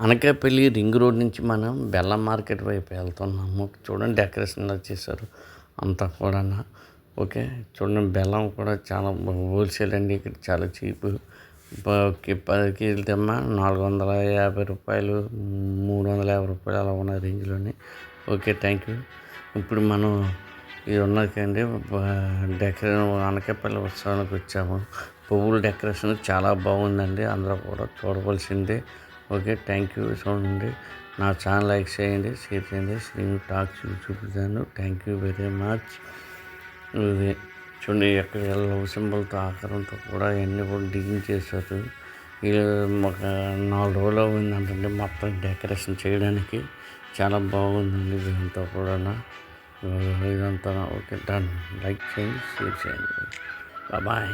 Anakapalli ring road నుంచి మనం బెల్లం మార్కెట్ వైపు వెళ్తున్నాము. చూడండి డెకరేషన్ ఎలా చేశారు అంతా కూడా. ఓకే, చూడండి బెల్లం కూడా చాలా హోల్సేల్ అండి. ఇక్కడ చాలా చీపు. 10 కేజీలు తెమ్మా 450 రూపాయలు, 350 రూపాయలు అలా ఉన్న రేంజ్లోని. Okay, thank you. ఇప్పుడు మనం ఇది ఉన్నదండి అనకాపల్లి ఉత్సవానికి వచ్చాము. పువ్వుల డెకరేషన్ చాలా బాగుందండి. అందరూ కూడా చూడవలసిందే. Okay, thank you. చూడండి, నా ఛానల్ లైక్ చేయండి, షేర్ చేయండి. శ్రీను టాక్స్ చూపించాను. Thank you very much. ఇది చూడండి, ఎక్కడ లవ్ సింబల్తో ఆకారంతో కూడా ఇవన్నీ కూడా డిజైన్ చేశారు. ఇది ఒక 4 రోజులు అయిందంటే మొత్తం డెకరేషన్ చేయడానికి. చాలా బాగుందండి ఇదంతా కూడా. ఇదంతా ఓకే, డన్. లైక్ చేయండి, షేర్ చేయండి. బాయ్.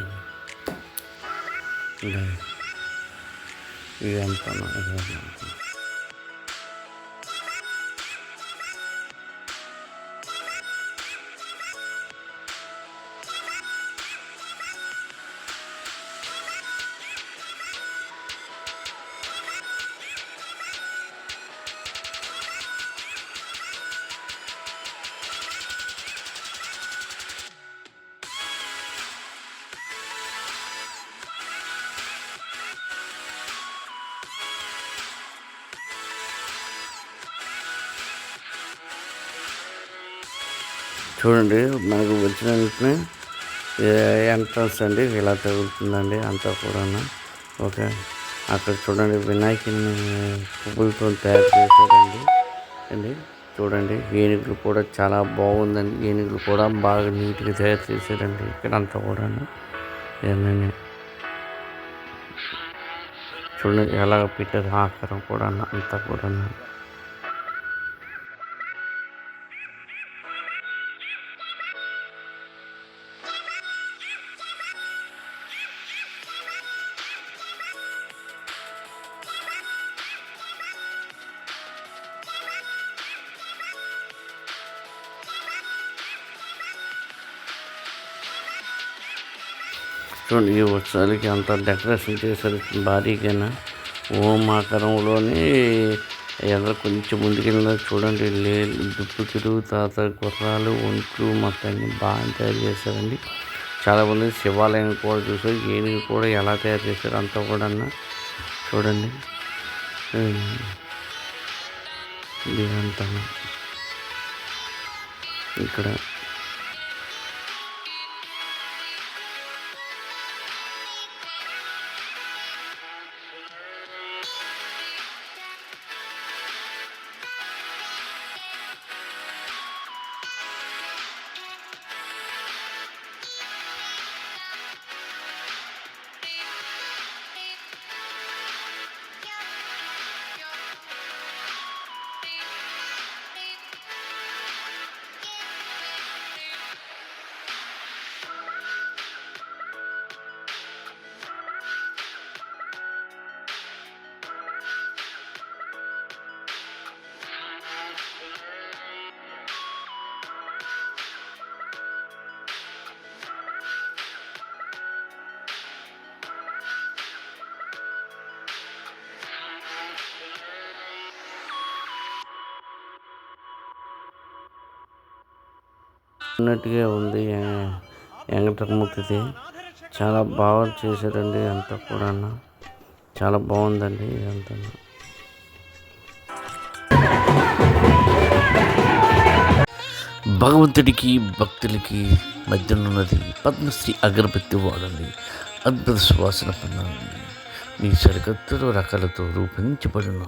ఇదంతా చూడండి, మనకు వచ్చిన వెంటనే ఎంట్రన్స్ అండి ఇలా తగులుతుందండి అంతా కూడా. ఓకే, అక్కడ చూడండి వినాయకుని పువ్వులతో తయారు చేశారండి అండి. చూడండి, ఏనుగులు కూడా చాలా బాగుందండి. ఏనుగులు కూడా బాగా నీట్గా తయారు చేశారండి ఇక్కడ అంతా కూడా. ఏమైనా చూడండి ఎలా పెట్టారు ఆకారం కూడా అంతా కూడా. చూడండి, ఈ ఉత్సవాలకి అంత డెకరేషన్ చేశారు భారీగా. ఓం ఆకారంలోని ఎదురు కొంచెం ముందుకెళ్ళిన చూడండి, దుప్పు తాత గుర్రాలు, ఒంట్లు మొత్తాన్ని బాగా తయారు చేశారండి. చాలామంది శివాలయం కూడా చూసారు. ఏనుగు కూడా ఎలా తయారు చేశారు అంతా కూడా చూడండి. ఇదంతా ఇక్కడ ఉన్నట్టుగా ఉంది. వెంకటమూర్తిది చాలా బాగా చేశారండి అంతా కూడా. చాలా బాగుందండి ఇదంతా. భగవంతుడికి భక్తులకి మధ్యనున్నది పద్మశ్రీ అగరబత్తి వాడండి. అద్భుత సువాసన పొందండి. మీ సరికొత్త రకాలతో రూపొందించబడిన